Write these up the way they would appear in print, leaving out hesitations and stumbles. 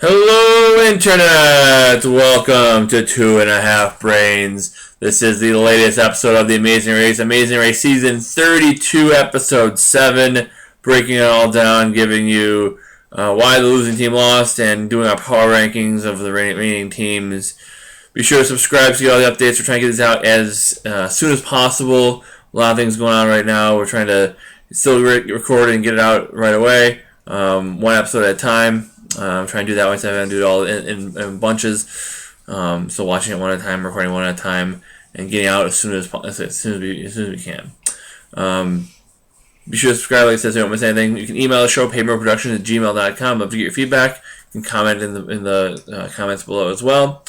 Hello, Internet! Welcome to Two and a Half Brains. This is the latest episode of The Amazing Race. Amazing Race Season 32, Episode 7. Breaking it all down, giving you why the losing team lost, and doing our power rankings of the remaining teams. Be sure to subscribe to get all the updates. We're trying to get this out as soon as possible. A lot of things going on right now. We're trying to still record and get it out right away. One episode at a time. I'm trying to do that once I do it all in bunches. So watching it one at a time, recording one at a time, and getting out as soon as we can. Be sure to subscribe, like I said, so you don't miss anything. You can email the show, paperproductions@gmail.com. Love to get your feedback. You can comment in the comments below as well.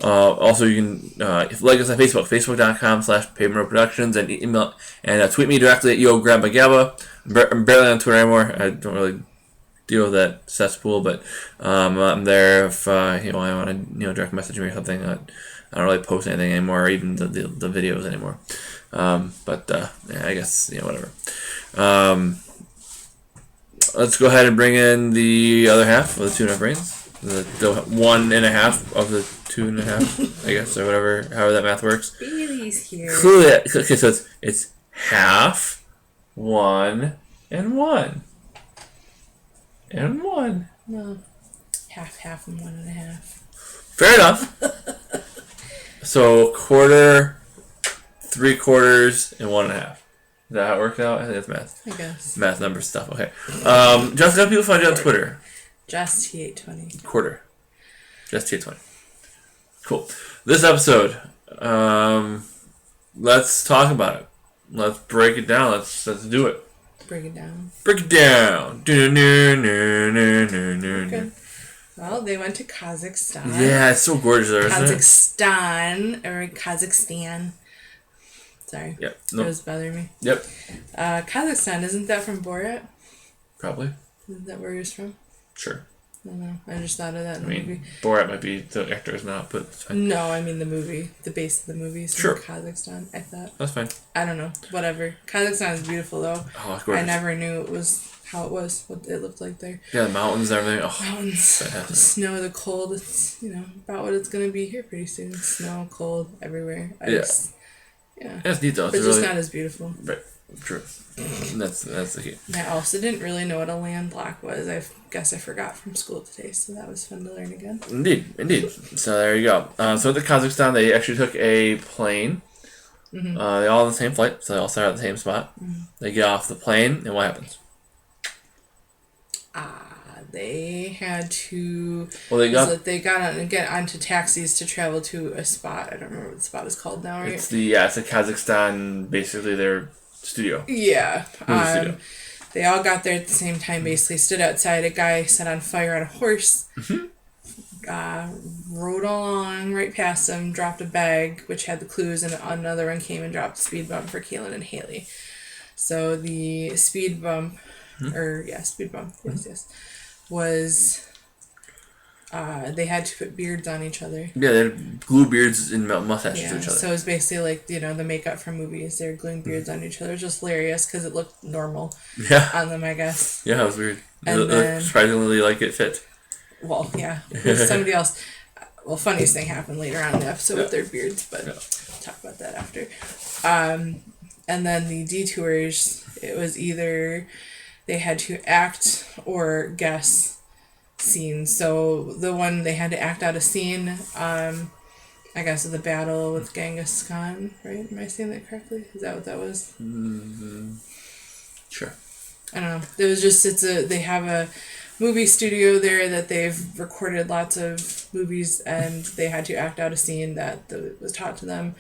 Also, you can like us on Facebook, facebook.com/paperproductions, and email and tweet me directly at YoGrabbaGabba. I'm barely on Twitter anymore. I don't really deal with that cesspool, but I'm there if I want to direct message me or something. I don't really post anything anymore, or even the videos anymore. I guess whatever. Let's go ahead and bring in the other half of the 2.5 brains. The 1.5 of the 2.5, I guess, or whatever, however that math works. Bailey's here. Okay, so it's half, 1, and 1. And 1. No. Half and 1.5. Fair enough. So quarter, 3/4, and 1.5. Is that how it works out? I think that's math. I guess. Math number stuff. Okay. Justin, how people find you on Twitter? Just T820. Quarter. Just T820. Cool. This episode, let's talk about it. Let's break it down. Let's do it. Break it down. Break it down. Good. Well, they went to Kazakhstan. Yeah, it's so gorgeous there, isn't it? Kazakhstan. Sorry. Yep. That was bothering me. Yep. Kazakhstan, isn't that from Borat? Probably. Isn't that where he was from? Sure. I don't know. I just thought of that in the movie. Borat might be, the actor is not, but it's fine. No, I mean the movie. The base of the movie is from Kazakhstan, I thought. That's fine. I don't know. Whatever. Kazakhstan is beautiful, though. Oh, it's gorgeous. I never knew it was how it was, what it looked like there. Yeah, the mountains and everything. Oh, mountains, the snow, the cold. It's, about what it's going to be here pretty soon. Snow, cold, everywhere. It's neat, though. It's just not as beautiful. Right. True. That's the key. I also didn't really know what a landlocked was. I guess I forgot from school today, so that was fun to learn again. Indeed. So there you go. So at the Kazakhstan, they actually took a plane. Mm-hmm. They all on the same flight, so they all start at the same spot. Mm-hmm. They get off the plane, and what happens? They had to. Well, they get onto taxis to travel to a spot. I don't remember what the spot is called now. Right? It's the Kazakhstan, basically their studio. Yeah. Studio. They all got there at the same time. Basically, stood outside. A guy set on fire on a horse. Mm-hmm. Rode along right past them. Dropped a bag which had the clues, and another one came and dropped the speed bump for Keelan and Haley. So the speed bump. Speed bump. Yes. Was they had to put beards on each other. Yeah, they had glue beards and mustaches to each other. So it was basically like, the makeup from movies. They were gluing beards on each other. It was just hilarious because it looked normal on them, I guess. Yeah, it was weird. And then, surprisingly, it fit. Well, yeah. With somebody else. Well, funniest thing happened later on in the episode with their beards, but we'll talk about that after. And then the detours, it was either they had to act or guess scenes. So the one they had to act out a scene, I guess, of the battle with Genghis Khan, right? Am I saying that correctly? Is that what that was? Mm-hmm. Sure. I don't know. It was just, they have a movie studio there that they've recorded lots of movies, and they had to act out a scene that was taught to them.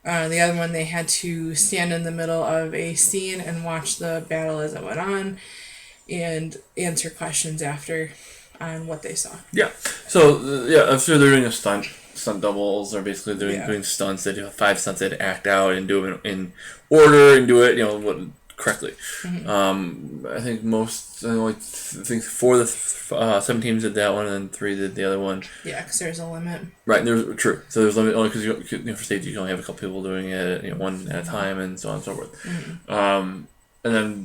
The other one, they had to stand in the middle of a scene and watch the battle as it went on and answer questions after on what they saw. Yeah. So, I'm sure they're doing a stunt doubles, or basically doing stunts. They do 5 stunts they'd act out and do them in order and do it, correctly. Mm-hmm. I think I think 4 of the 7 teams did that one, and then 3 did the other one. Yeah, because there's a limit. Right, true. So there's a limit only because for safety you can only have a couple people doing it, one at a time, and so on and so forth. Mm-hmm. And then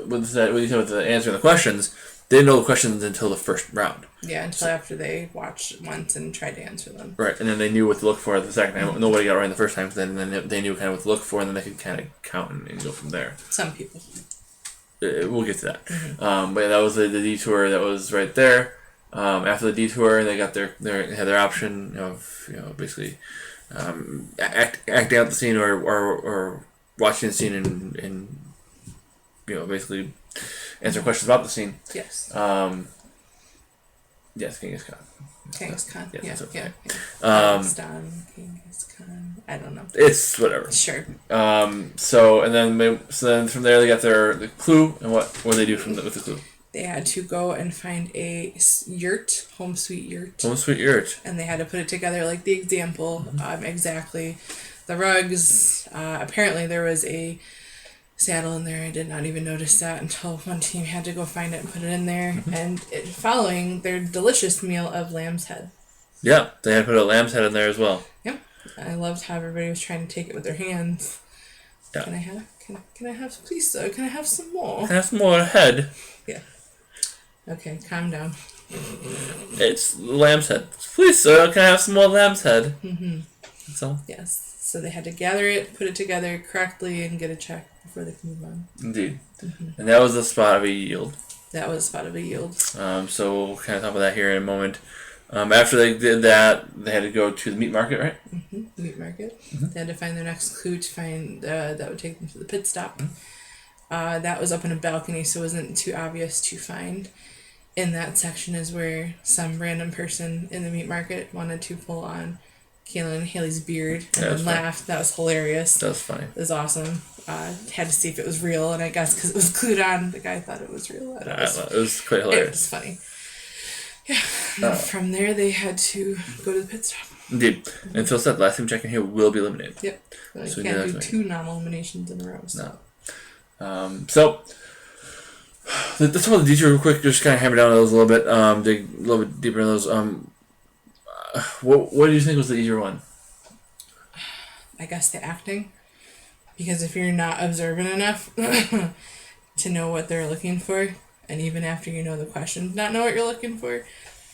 with the answering the questions, they didn't know the questions until the first round. Yeah, until after they watched it once and tried to answer them. Right, and then they knew what to look for the second time. Nobody got right the first time, so then they knew kind of what to look for, and then they could kind of count and go from there. Some people. We'll get to that. But yeah, that was the detour that was right there. After the detour, they got their option of basically acting out the scene or watching the scene and basically answer questions about the scene. Yes. Yes, Genghis Khan. Genghis Khan. Yes, Yeah. okay. Genghis Khan. I don't know. It's whatever. Sure. So then from there they got the clue, and what do they do with the clue? They had to go and find a yurt, home sweet yurt. Home sweet yurt. And they had to put it together like the example, exactly. The rugs. Apparently there was a saddle in there. I did not even notice that until one team had to go find it and put it in there. And following their delicious meal of lamb's head. Yeah, they had to put a lamb's head in there as well. Yep. I loved how everybody was trying to take it with their hands. Yeah. Can I have please sir, can I have some more? Can I have some more head? Yeah. Okay, calm down. It's lamb's head. Please sir, can I have some more lamb's head? That's all. Yes. So they had to gather it, put it together correctly, and get a check before they can move on. Indeed. And that was the spot of a yield. That was spot of a yield. So we'll kind of talk about that here in a moment. After they did that, they had to go to the meat market, right? Meat market. They had to find their next clue to find that would take them to the pit stop. That was up in a balcony, so it wasn't too obvious to find. In that section is where some random person in the meat market wanted to pull on Keelan and Haley's beard and then laughed. That was hilarious. That was funny. It was awesome. Had to see if it was real, and I guess because it was glued on, the guy thought it was real. It was quite hilarious. It was funny. Yeah. From there, they had to go to the pit stop. Indeed. And Phil said last team check-in here will be eliminated. Yep. So you can't do 2 non-eliminations in a row. So. No. So let's talk about the detour real quick. Just kind of hammer down on those a little bit. Dig a little bit deeper in those. What do you think was the easier one? I guess the acting. Because if you're not observant enough to know what they're looking for, and even after you know the questions, not know what you're looking for,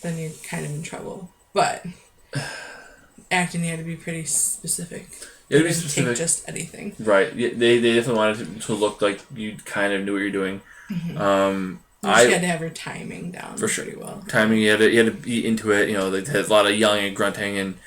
then you're kind of in trouble. But acting, you had to be pretty specific. You had to be didn't specific. Take just anything. Right. They definitely wanted to look like you kind of knew what you're doing. You had to have your timing down for pretty well. Timing, you had to be into it. There's a lot of yelling and grunting and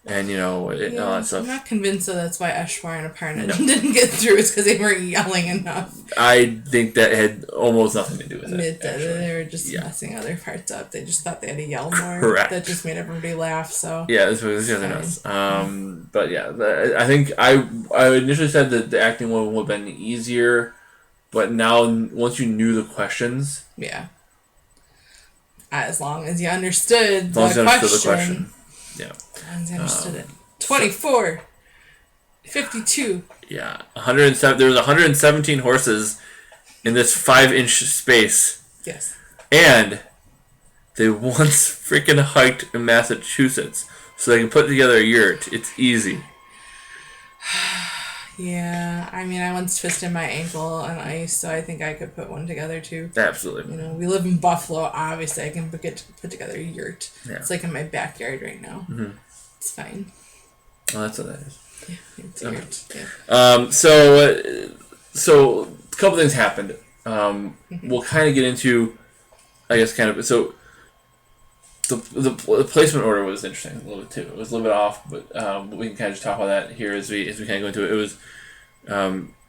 all that stuff. I'm not convinced that's why Eshwar and Aparna didn't get through. It's because they weren't yelling enough. I think that had almost nothing to do with it. They were just messing other parts up. They just thought they had to yell more. Correct. That just made everybody laugh. So yeah, this was the other nuts. But yeah, I think I initially said that the acting one would have been easier, but now once you knew the questions, yeah, as long as you understood the question. Yeah. I understood it. 24. 52. Yeah. 107. There was 117 horses in this 5-inch space. Yes. And they once freaking hiked in Massachusetts. So they can put together a yurt. It's easy. Yeah. I mean, I once twisted my ankle on ice, so I think I could put one together too. Absolutely. We live in Buffalo. Obviously, I can put together a yurt. Yeah. It's like in my backyard right now. It's fine. Well, that's what that is. Yeah, it's a yurt. Yeah. So a couple things happened. We'll kind of get into, I guess, so the placement order was interesting a little bit too. It was a little bit off, but we can kind of just talk about that here as we kind of go into it. It was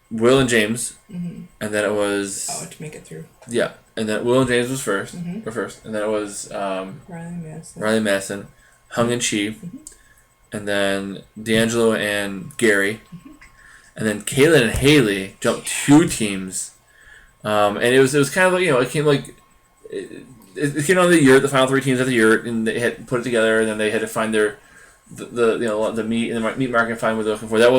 Will and James, and then it was to make it through. Yeah, and then Will and James was first, and then it was Riley Madison, Hung and Chi, and then D'Angelo and Gary, and then Kaylin and Haley jumped 2 teams, and it was kind of like it came like. It came on the yurt, the final 3 teams at the yurt, and they had put it together, and then they had to find the meat in the meat market and find what they're looking for. That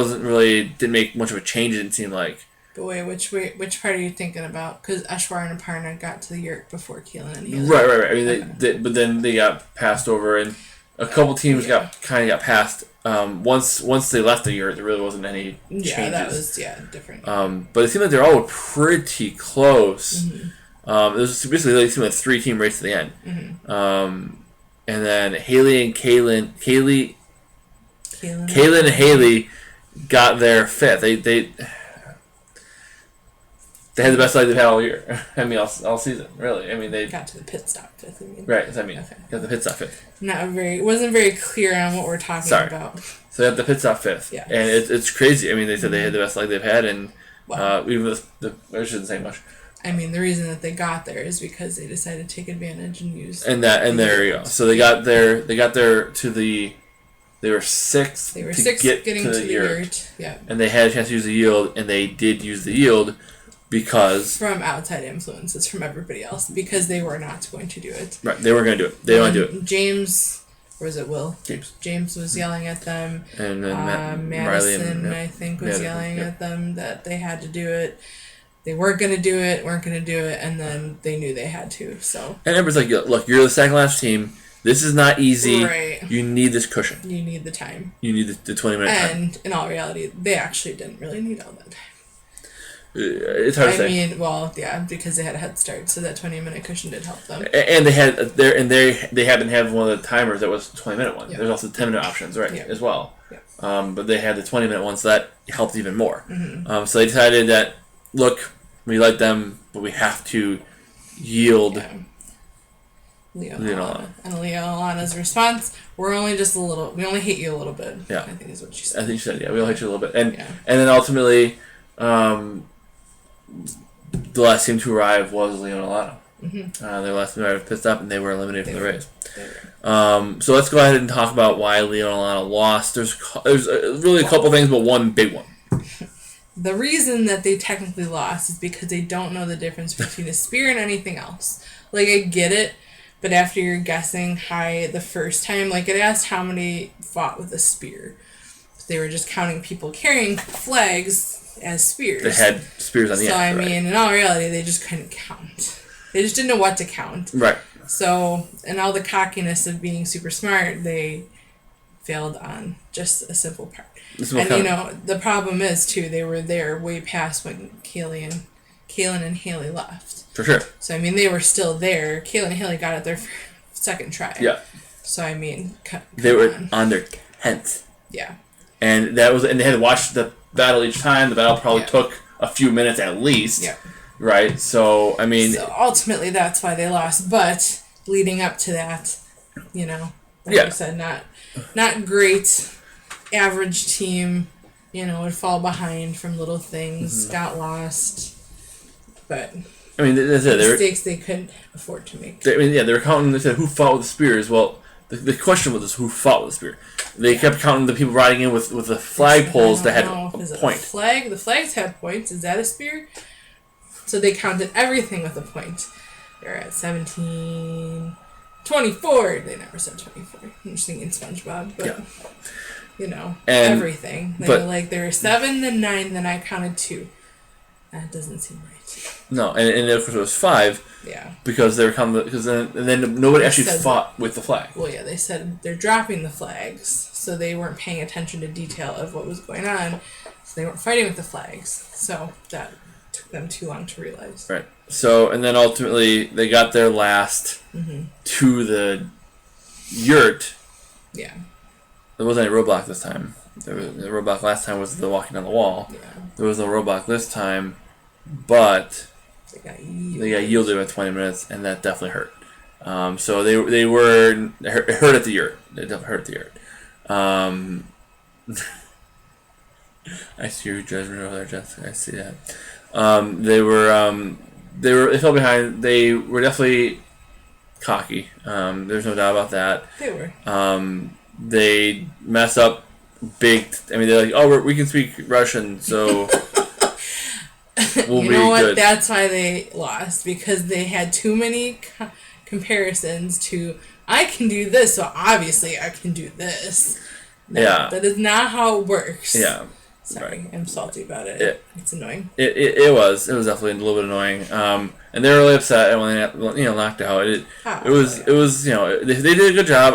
didn't make much of a change. It didn't seem like. But wait, which part are you thinking about? Because Eshwar and Aparna got to the yurt before Keelan and Haley. Right. I mean, but then they got passed over, and a couple teams got passed. Once they left the yurt, there really wasn't any changes. Yeah, that was different. But it seemed like they're all pretty close. It was basically like a 3-team race to the end. Mm-hmm. And then Haley and Kaylin and Haley got their 5th. They had the best leg they've had all year. I mean, all season, really. I mean, they got to the pit stop 5th. I mean. Right, I mean, okay. Got the pit stop 5th. Wasn't very clear on what we're talking about. So they got the pit stop 5th. Yeah. And it's crazy. I mean, they said they had the best leg they've had, and even with I shouldn't say much. I mean, the reason that they got there is because they decided to take advantage and use. And there you go. So they got there to the. They were 6th. They were 6th getting to the yurt. Yeah. And they had a chance to use the yield, and they did use the yield because from outside influences from everybody else, because they were not going to do it. Right, they weren't going to do it. They don't do it. James, or was it Will? James was yelling at them. And then Madison, I think, was yelling at them that they had to do it. They weren't going to do it, and then they knew they had to. So. And everybody's like, look, you're the second last team. This is not easy. Right. You need this cushion. You need the time. You need the 20-minute time. And in all reality, they actually didn't really need all that time. It's hard to say. I mean, well, yeah, because they had a head start, so that 20-minute cushion did help them. And they happened to have one of the timers that was 20-minute one. Yep. There's also 10-minute options, right, as well. Yep. But they had the 20-minute one, so that helped even more. Mm-hmm. So they decided that, look, we like them, but we have to yield. Yeah. Leo and Leo Alana's response: "We're only just a little. We only hate you a little bit." Yeah, I think is what she said. I think she said, "Yeah, we only hate you a little bit," and then ultimately, the last team to arrive was Leo and Alana. Mm-hmm. Their last team to arrive pissed up, and they were eliminated from the race. So let's go ahead and talk about why Leo and Alana lost. There's really a couple things, but one big one. The reason that they technically lost is because they don't know the difference between a spear and anything else. Like, I get it. But after you're guessing high the first time, like, it asked how many fought with a spear. They were just counting people carrying flags as spears. They had spears on the end. So, I mean, in all reality, they just couldn't count. They just didn't know what to count. Right. So, in all the cockiness of being super smart, they failed on just a simple part. And, the problem is, too, they were there way past when Kaylin and Haley left. For sure. So, I mean, they were still there. Kaylin and Haley got it their second try. Yeah. So, I mean, they were on their 10th. Yeah. And they had to watch the battle each time. The battle probably took a few minutes at least. Yeah. Right? So, I mean... So, ultimately, that's why they lost. But, leading up to that, like I said, not great. Average team, would fall behind from little things, got lost. But... I mean, that's it. Mistakes they couldn't afford to make. They were counting. They said who fought with the spears. Well, the question was who fought with the spear. They kept counting the people riding in with the flag poles that had a point. The flags had points. Is that a spear? So they counted everything with a point. They're at 17, 24. They never said 24. I'm just thinking SpongeBob, but everything. They were like there were 7, then 9, then I counted 2. That doesn't seem right. No, and of course it was 5. Yeah. Because they were counting because then nobody actually fought with the flag. Well, yeah, they said they're dropping the flags, so they weren't paying attention to detail of what was going on, so they weren't fighting with the flags. So that took them too long to realize. Right. So and then ultimately they got there last to the yurt. Yeah. There wasn't any roadblock this time. The roadblock last time was the walking on the wall. Yeah. There was no roadblock this time, but they got yielded by 20 minutes, and that definitely hurt. So they were it hurt at the yurt. They definitely hurt at the yurt. I see your judgment over there, Jessica. I see that. They fell behind. They were definitely cocky. There's no doubt about that. They were. They mess up big. I mean, they're like, oh, we can speak Russian, so we'll you be know what? good. That's why they lost, because they had too many comparisons to I can do this, so obviously I can do this. No, that is not how it works. Yeah. Sorry, right. I'm salty about it. It's annoying. It was definitely a little bit annoying. And they were really upset when they knocked out. It was they did a good job.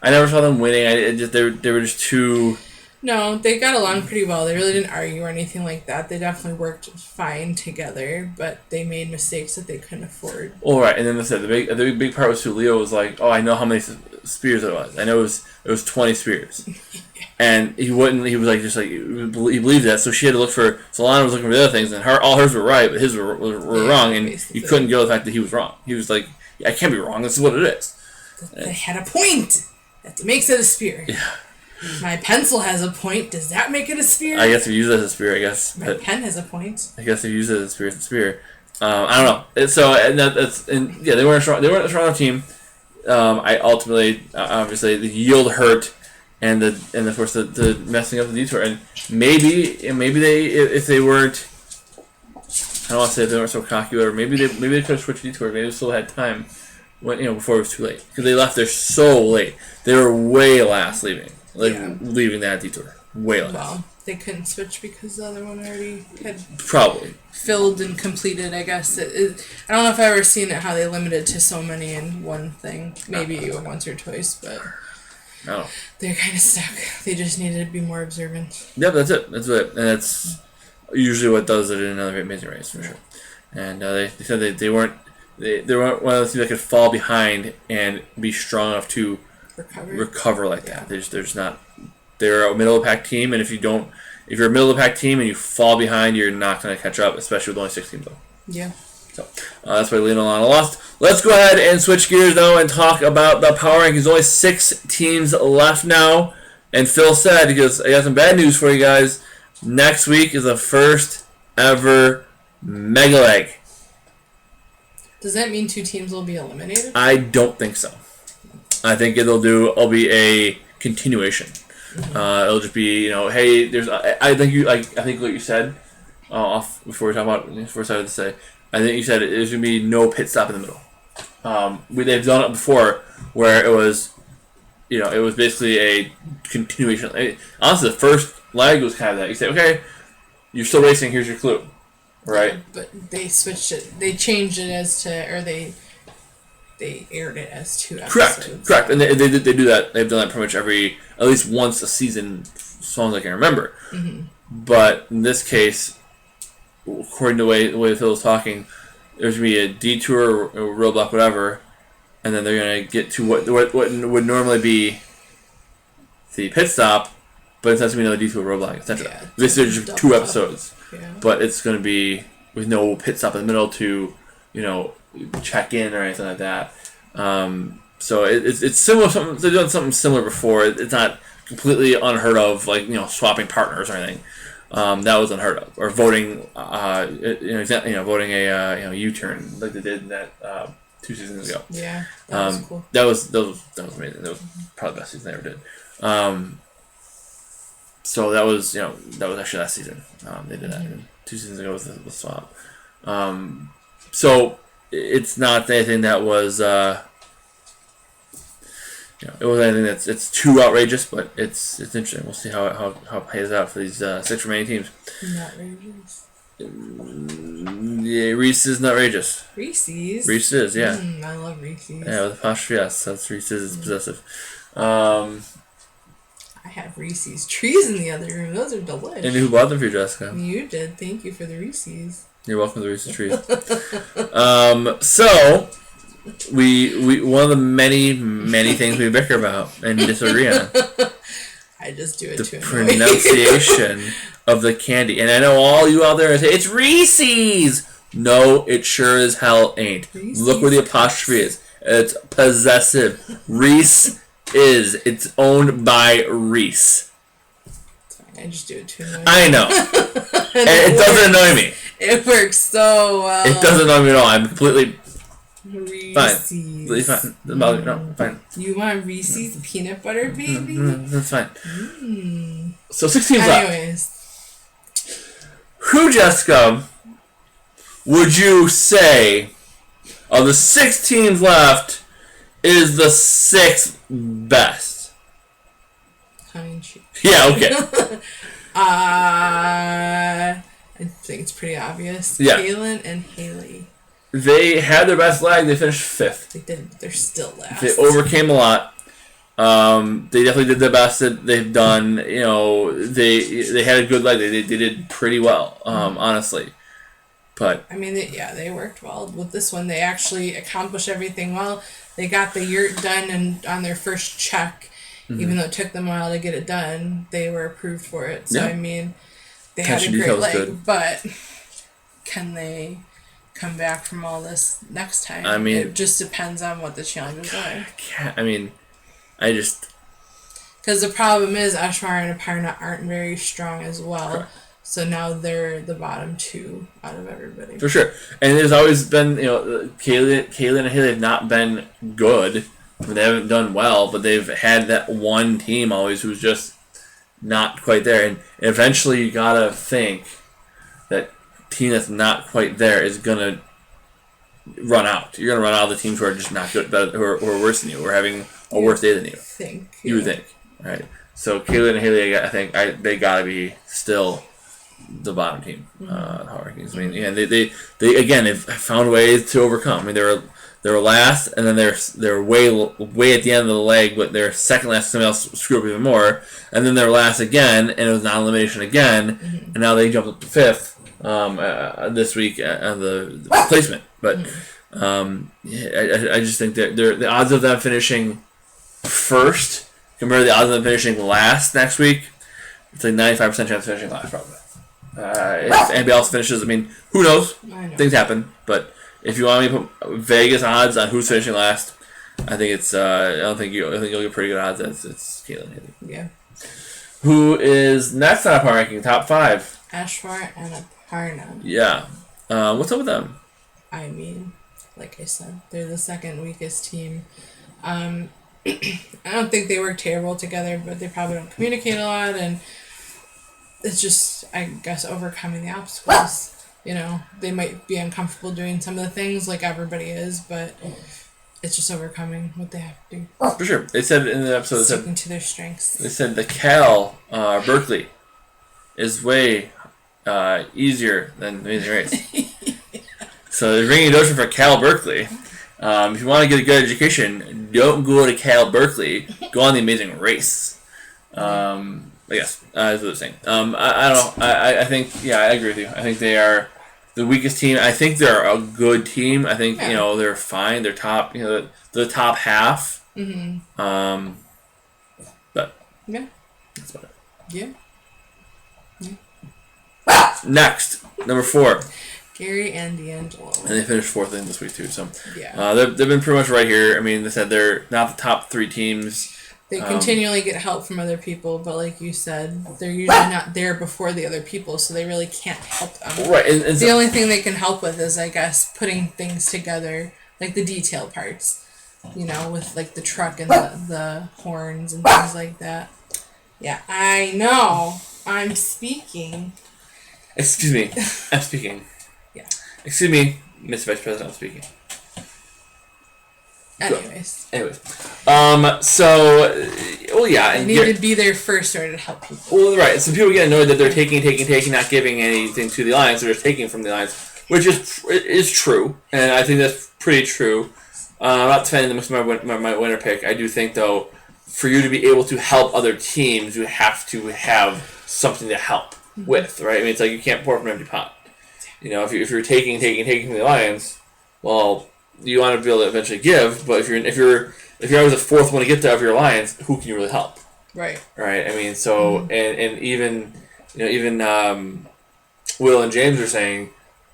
I never saw them winning. They were just too. No, they got along pretty well. They really didn't argue or anything like that. They definitely worked fine together, but they made mistakes that they couldn't afford. All right, and then the big part was too. Leo was like, "Oh, I know how many spears it was. I know it was 20 spears," and he wouldn't. He was like, he believed that. So she had to look for. So Lana was looking for the other things, and all hers were right, but his were wrong, and you couldn't get over the fact that he was wrong. He was like, "I can't be wrong. This is what it is." They had a point. That makes it a spear. Yeah. My pencil has a point. Does that make it a spear? I guess if you use it as a spear, I guess. My pen has a point. I guess if you use it as a spear, it's a spear. I don't know. They weren't strong. They weren't a strong team. I ultimately, obviously, the yield hurt, and of course the messing up the detour. And maybe they, if they weren't, I don't want to say if they weren't so cocky, or maybe they could have switched detour. Maybe they still had time when before it was too late, because they left there so late. They were way last leaving. Leaving that detour. Way less. Well, they couldn't switch because the other one already had probably filled and completed, I guess. I don't know if I've ever seen it how they limited to so many in one thing. Maybe once or twice, but no. They're kind of stuck. They just needed to be more observant. Yeah, that's it. And that's usually what does it in another Amazing Race, for sure. And they said they weren't one of those teams that could fall behind and be strong enough to recover like that. There's not. They're a middle of the pack team, and if you're a middle of the pack team and you fall behind, you're not going to catch up, especially with only 6 teams though. Yeah. So that's why Lena Lana lost. Let's go ahead and switch gears though and talk about the power rankings. Only 6 teams left now, and Phil said, because I got some bad news for you guys. Next week is the first ever Mega Leg. Does that mean 2 teams will be eliminated? I don't think so. I think it'll be a continuation. Mm-hmm. It'll just be, hey, there's. I think what you said, before we started to say, I think you said there's gonna be no pit stop in the middle. They've done it before where it was, it was basically a continuation. Honestly, the first leg was kind of that. You say, okay, you're still racing. Here's your clue, right? Yeah, but they switched it. They changed it they aired it as 2 episodes. Correct. And they do that. They've done that pretty much at least once a season, as long as I can remember. Mm-hmm. But in this case, according to the way Phil was talking, there's going to be a detour or roadblock, whatever, and then they're going to get to what would normally be the pit stop, but it's not going to be another detour, roadblock, etc. Yeah, this is just 2 episodes, yeah. But it's going to be with no pit stop in the middle to, check in or anything like that. So it's similar. They've done something similar before. It's not completely unheard of, like swapping partners or anything. That was unheard of. Or voting, voting a U-turn like they did that 2 seasons ago. Yeah, that was cool. That was amazing. That was probably the best season they ever did. So that was actually last season. They did that 2 seasons ago with the swap. So it's not anything that was. It wasn't anything it's too outrageous, but it's interesting. We'll see how it plays out for these 6 remaining teams. Outrageous. Yeah, Reese's outrageous. Reese's, yeah. I love Reese's. Yeah, with apostrophe S. That's Reese's. It's possessive. I have Reese's trees in the other room. Those are delicious. And who bought them for you, Jessica? You did. Thank you for the Reese's. You're welcome to the Reese's trees. So we one of the many things we bicker about and disagree on. I just do it the pronunciation of the candy. And I know all you out there say it's Reese's. No, it sure as hell ain't. Reese's. Look where the apostrophe is. It's possessive. Reese is. It's owned by Reese. I just do it too much. I know. and it doesn't annoy me. It works so well. It doesn't annoy me at all. I'm completely Reese's. fine. Fine. Doesn't bother me. No, fine. You want Reese's peanut butter, baby? That's fine. So 6 teams left. Who, Jessica, would you say of the 6 teams left is the 6th best? Yeah, okay. I think it's pretty obvious. Yeah. Kaylin and Haley. They had their best leg. They finished 5th. They did, but they're still last. They overcame a lot. They definitely did the best that they've done. They had a good leg. They did pretty well, honestly. But I mean, they worked well with this one. They actually accomplished everything well. They got the yurt done and on their first check, even though it took them a while to get it done. They were approved for it. So I mean, they had a great leg. Good. But can they come back from all this next time? I mean, it just depends on what the challenges are. Because the problem is Ashmar and Aparna aren't very strong as well. Correct. So now they're the bottom two out of everybody. For sure. And there's always been, Kaylin and Haley have not been good. They haven't done well, but they've had that one team always who's just not quite there. And eventually you gotta think that team that's not quite there is gonna run out. You're gonna run out of the teams who are just not good, who are worse than you, who are having a worse day than you. You would think. Right. So Kaylin and Haley, I think they gotta be still the bottom team, power rankings. I mean, yeah, they again have found ways to overcome. I mean, they were last, and then they're way at the end of the leg, but they're second last. Somebody else screwed up even more, and then they're last again, and it was non-elimination again, and now they jumped up to fifth this week on the placement. But I just think that the odds of them finishing first compared to the odds of them finishing last next week, it's like 95% chance of finishing last probably. If anybody else finishes, I mean, who knows? Things happen. But if you want me to put Vegas odds on who's finishing last, I think it's. I think you'll get pretty good odds. It's Kaylin Haley. Yeah. Who is next on our power ranking? Top 5. Ashmar and Aparna. Yeah. What's up with them? I mean, like I said, they're the second weakest team. I don't think they work terrible together, but they probably don't communicate a lot, and it's just, I guess, overcoming the obstacles. They might be uncomfortable doing some of the things like everybody is, but it's just overcoming what they have to do. For sure. They said in the episode, sticking to their strengths. They said the Cal Berkeley is way easier than Amazing Race. So they're bringing a notion for Cal Berkeley. If you want to get a good education, don't go to Cal Berkeley. Go on the Amazing Race. I guess that's what they're saying. I don't know. I think, I agree with you. I think they are the weakest team. I think they're a good team. I think they're fine. They're top. The top half. Mm-hmm. But that's about it. Yeah. Next, number 4. Gary and D'Angelo. And they finished 4th in this week too. So they've been pretty much right here. I mean, they said they're not the top 3 teams. They continually get help from other people, but like you said, they're usually not there before the other people, so they really can't help them. Right. And the only thing they can help with is, I guess, putting things together, like the detail parts, with like the truck and the horns and things like that. Yeah, I know. I'm speaking. Excuse me. I'm speaking. Yeah. Excuse me, Mr. Vice President, I'm speaking. Anyways. They need to be there first in order to help people. Well, right. So people get annoyed that they're taking, not giving anything to the Alliance. They're just taking from the Alliance, which is true, and I think that's pretty true. I'm not defending my winner pick. I do think, though, for you to be able to help other teams, you have to have something to help with, right? I mean, it's like you can't pour from an empty pot. If you're taking from the Alliance, well, you want to be able to eventually give, but if you're always the 4th one to get to of your Alliance, who can you really help? Right. Right. I mean, so and even Will and James are saying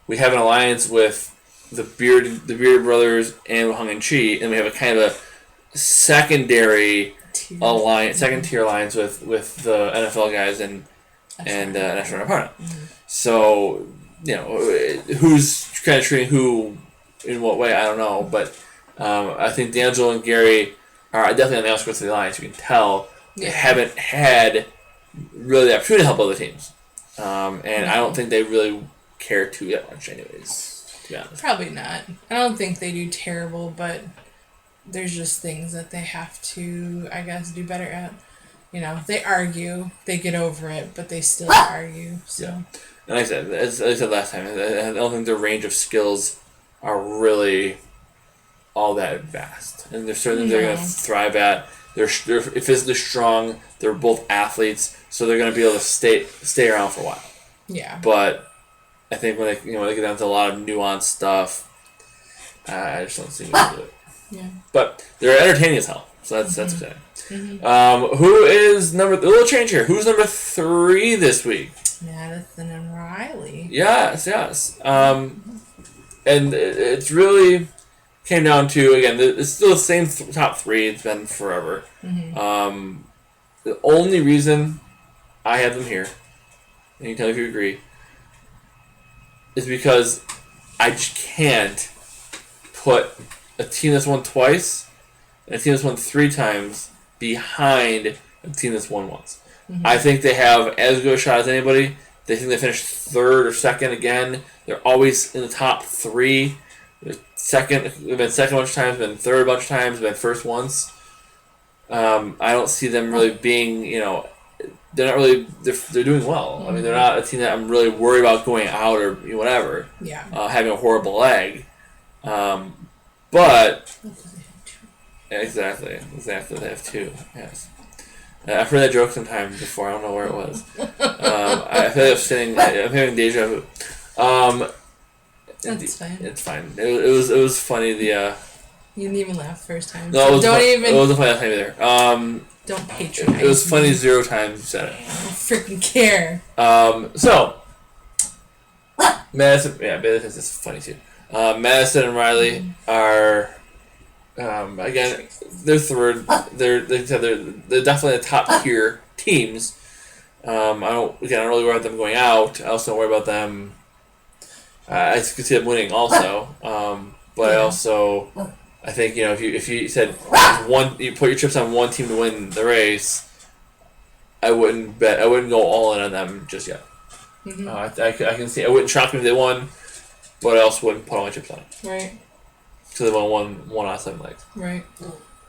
we have an alliance with the Beard brothers and Hung and Chi, and we have a kind of a secondary alliance, second tier alliance with the NFL guys and National Aparna. So who's kind of treating who in what way, I don't know, but I think D'Angelo and Gary are definitely on the outskirts of the Alliance. You can tell they haven't had really the opportunity to help other teams. And I don't think they really care to that much anyways, to be honest. Probably not. I don't think they do terrible, but there's just things that they have to, I guess, do better at. They argue, they get over it, but they still argue. So. Yeah. And like I said, as I said last time, I don't think their range of skills are really all that vast. And there's certain things they're going to thrive at. They're physically strong. They're both athletes, so they're going to be able to stay around for a while. Yeah. But I think when they get down to a lot of nuanced stuff, I just don't see them do it. Yeah. But they're entertaining as hell, so that's exciting. Mm-hmm. Who is a little change here? Who's number 3 this week? Madison and Riley. Yes. And it's really came down to, again, it's still the same top 3. It's been forever. Mm-hmm. The only reason I have them here, and you can tell me if you agree, is because I just can't put a team that's won twice and a team that's won 3 times behind a team that's won once. Mm-hmm. I think they have as good a shot as anybody. They think they finished 3rd or 2nd again. They're always in the top 3. They've been second a bunch of times, been 3rd a bunch of times, been 1st once. I don't see them really being, they're not really, they're doing well. I mean, they're not a team that I'm really worried about going out or whatever. Yeah. Having a horrible leg. But exactly, they have 2. Yes, I've heard that joke sometime before. I don't know where it was. I feel like I'm having deja vu. That's fine. It's fine. It was funny. You didn't even laugh first time. No, so it wasn't funny that time either. Don't patronize. It was funny 0 times you said it. I don't freaking care. So Madison, this is funny too. Madison and Riley are, again, they're 3rd. They're definitely the top tier teams. I don't really worry about them going out. I also don't worry about them. I could see them winning also. But I think if you said you put your chips on one team to win the race, I wouldn't go all in on them just yet. Mm-hmm. I can see. It wouldn't shock me if they won, but I also wouldn't put all my chips on it. Right. So they won 1 out of 7 legs. Right.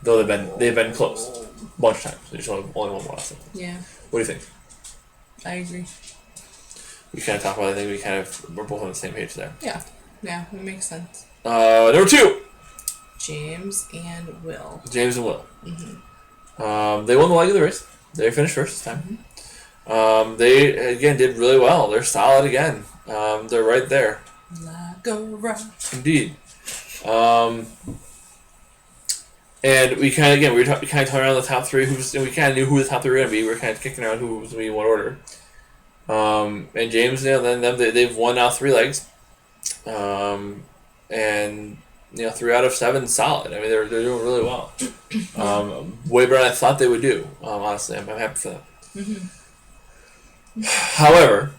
Though they've been close a bunch of times. They just only won 1 out of 7. Yeah. What do you think? I agree. We kind of talked about it. I think we're both on the same page there. Yeah. Yeah, it makes sense. Number 2. James and Will. Mm-hmm. They won the leg of the race. They finished 1st this time. Mm-hmm. They, again, did really well. They're solid again. They're right there. Like a rock. Indeed. And we kind of, we talked around the top 3. And we kind of knew who the top 3 were going to be. We were kind of kicking around who was going to be in what order. And James, they've won now 3 legs. And 3 out of 7 solid. I mean, they're doing really well. Way better than I thought they would do. Honestly, I'm happy for them. Mm-hmm. However,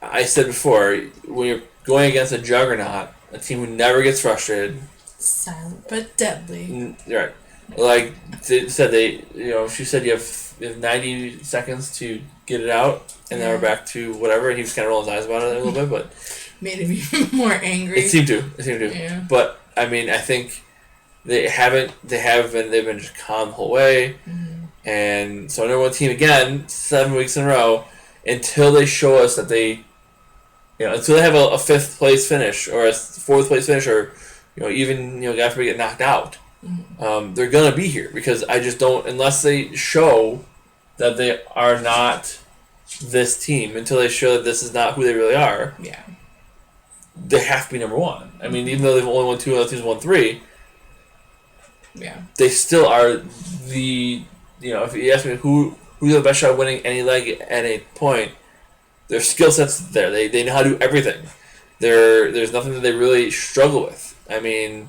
I said before, when you're going against a juggernaut, a team who never gets frustrated, silent but deadly. Right? Like they said, she said you have 90 seconds to get it out, and then we're back to whatever. And he was kind of rolling his eyes about it a little bit, but made him even more angry. It seemed to. Yeah. But I mean, I think they've been just calm the whole way. Mm-hmm. And so number 1 team again, 7 weeks in a row, until they show us that they, until they have a 5th place finish or a 4th place finish, or even God forbid get knocked out. Mm-hmm. They're gonna be here because I just don't, unless they show that they are not this team, until they show that this is not who they really are. Yeah. They have to be number 1. I mean, even though they've only won 2, other teams won 3. Yeah. They still are the. If you ask me who's the best shot at winning any leg at any point, their skill set's there. They know how to do everything. There's nothing that they really struggle with. I mean,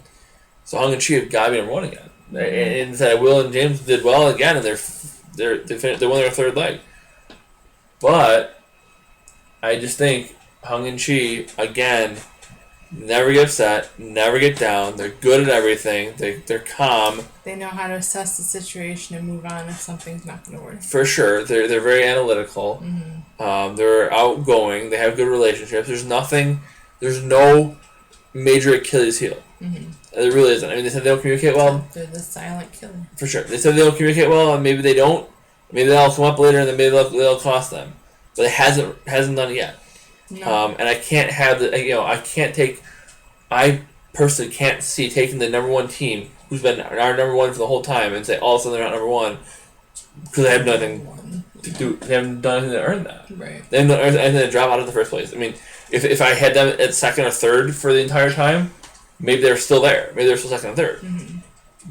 so Hung and Chi have got to be number 1 again. Mm-hmm. And Will and James did well again, and they won their 3rd leg. But I just think Hung and Chi again never get upset, never get down. They're good at everything. They're calm. They know how to assess the situation and move on if something's not going to work. For sure, they're very analytical. Mm-hmm. They're outgoing. They have good relationships. There's no major Achilles heel. Mm-hmm. There really isn't. I mean, they said they don't communicate well. They're the silent killer. For sure, they said they don't communicate well, and maybe they don't. Maybe that'll come up later, and then maybe they'll cost them. But it hasn't done it yet. No. And I can't have I personally can't see taking the number one team, who's been our number one for the whole time, and say all of a sudden they're not number one because they have nothing to do. They haven't done anything to earn that. Right. They haven't done anything to drop out of the first place. I mean, if I had them at second or third for the entire time, maybe they're still there. Maybe they're still second or third. Mm-hmm.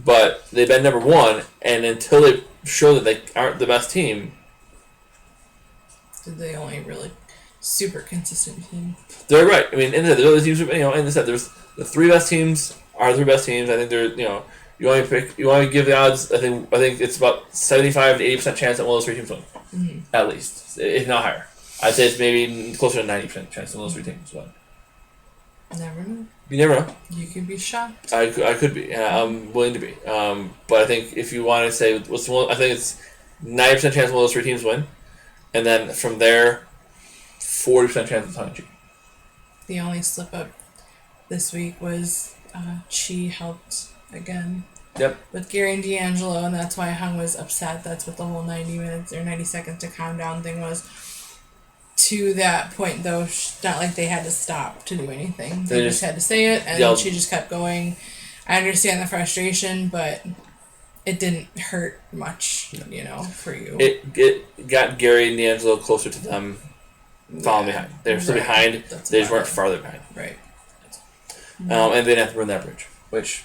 But they've been number one, and until they show that they aren't the best team, the only really super consistent team. they're right. I mean, and the other teams, and they said there's the three best teams are the three best teams. I think they're, you want to give the odds. I think it's about 75 to 80% chance that one of those three teams win, at least, if not higher. I'd say it's maybe closer to 90% chance that one of those three teams win. Never know. You never know. You could be shocked. I could be. I'm willing to be. But I think if you want to say I think it's 90% chance one of those three teams win, and then from there, 40% chance of tongue in cheek. The only slip up this week was Chi helped again. Yep. With Gary and D'Angelo, and that's why Hung was upset. That's what the whole 90 minutes or 90 seconds to calm down thing was. To that point, though, not like they had to stop to do anything. They just had to say it, and she just kept going. I understand the frustration, but it didn't hurt much, for you. It got Gary and D'Angelo closer to them, following behind. They were still behind. They just weren't farther behind. Right. And they didn't have to run that bridge, which,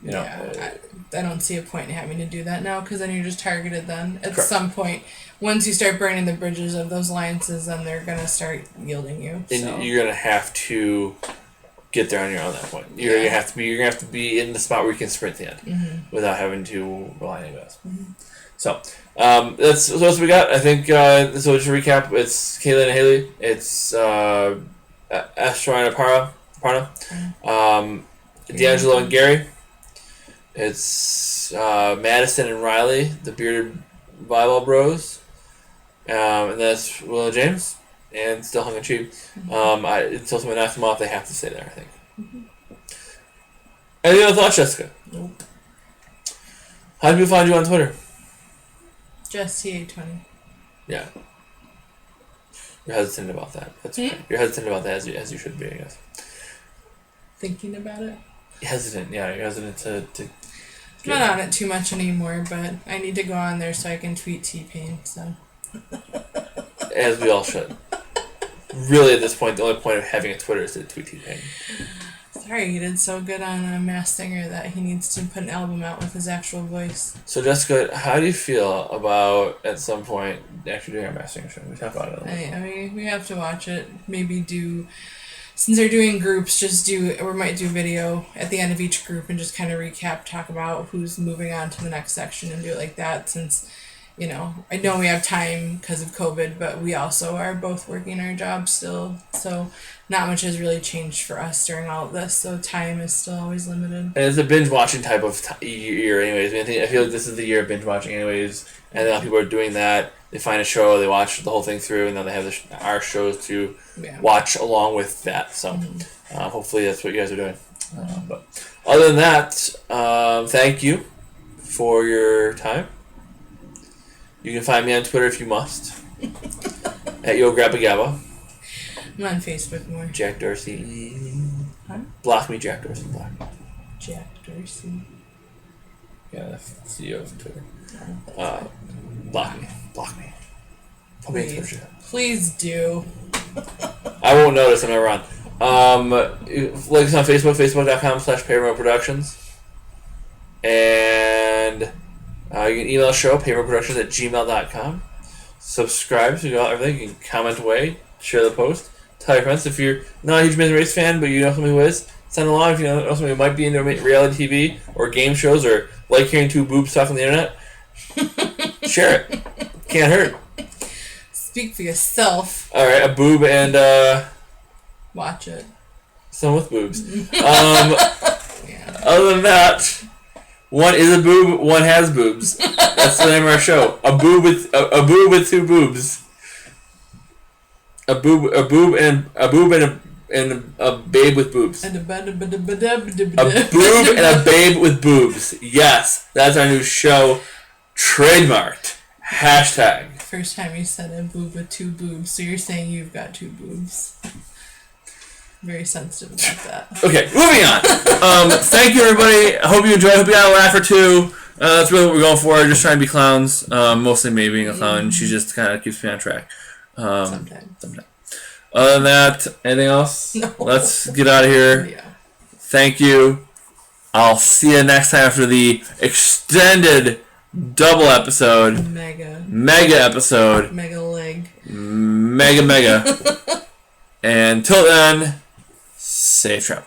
I don't see a point in having to do that now, because then you're just targeted then. At Correct. some point, once you start burning the bridges of those alliances, then they're going to start yielding you. And you're going to have to get there on your own at that point. You're going to have to be in the spot where you can sprint the end without having to rely on anybody else. So that's what we got. I think so. Just to recap, it's Kaylin and Haley. It's Astra and Aparna. D'Angelo and Gary. It's Madison and Riley, the bearded volleyball bros. And that's Will and James, and still Hung and Chi. Until someone knocks them off, they have to stay there, I think. Any other thoughts, Jessica? Nope. How do people find you on Twitter? Just TA20. Yeah. You're hesitant about that. That's okay. You're hesitant about that as you should be, I guess. Thinking about it? Hesitant, yeah. You're hesitant to I'm not on it too much anymore, but I need to go on there so I can tweet T-Pain, so... As we all should. Really, at this point, the only point of having a Twitter is to tweet T-Pain. Sorry, he did so good on Masked Singer that he needs to put an album out with his actual voice. So, Jessica, how do you feel about, at some point, actually doing our Masked Singer show? We talked about it a little. I mean, we have to watch it. Maybe do... Since they're doing groups, we might do video at the end of each group and just kind of recap, talk about who's moving on to the next section and do it like that, since... I know we have time because of COVID, but we also are both working our jobs still. So not much has really changed for us during all of this. So time is still always limited. And it's a binge watching type of year, anyways. I feel like this is the year of binge watching, anyways. And then people are doing that. They find a show, they watch the whole thing through, and then they have our shows to watch along with that. So hopefully that's what you guys are doing. But other than that, thank you for your time. You can find me on Twitter if you must. At YoGrabbaGabba. I'm on Facebook more. Jack Dorsey. Huh? Block me, Jack Dorsey. Block me. Jack Dorsey. Yeah, that's CEO of Twitter. Block me. Block me. Put me in Twitter chat. Please do. I won't notice. I'm never on. Like us on Facebook, facebook.com/PayRemoteProductions. And you can email the show, payremoteproductions@gmail.com. Subscribe so you got everything. You can comment away, share the post, tell your friends. If you're not a huge Amazing Race fan, but you know somebody who is, send along. If you know somebody who might be into reality TV or game shows or like hearing two boobs talk on the internet, share it. Can't hurt. Speak for yourself. All right, a boob and watch it. Someone with boobs. Other than that, one is a boob, one has boobs. That's the name of our show. A boob with two boobs. A boob and a babe with boobs. A boob and a babe with boobs. Yes, that's our new show. Trademarked. Hashtag. First time you said a boob with two boobs, so you're saying you've got two boobs. very sensitive about that. Okay, moving on. Thank you, everybody. I hope you enjoyed. I hope you got a laugh or two. That's really what we're going for. Just trying to be clowns. Mostly me being a clown. She just kind of keeps me on track. Sometimes. Other than that, anything else? No. Let's get out of here. Yeah. Thank you. I'll see you next time after the extended double episode. Mega episode. Mega leg. Mega. And until then, safe travel.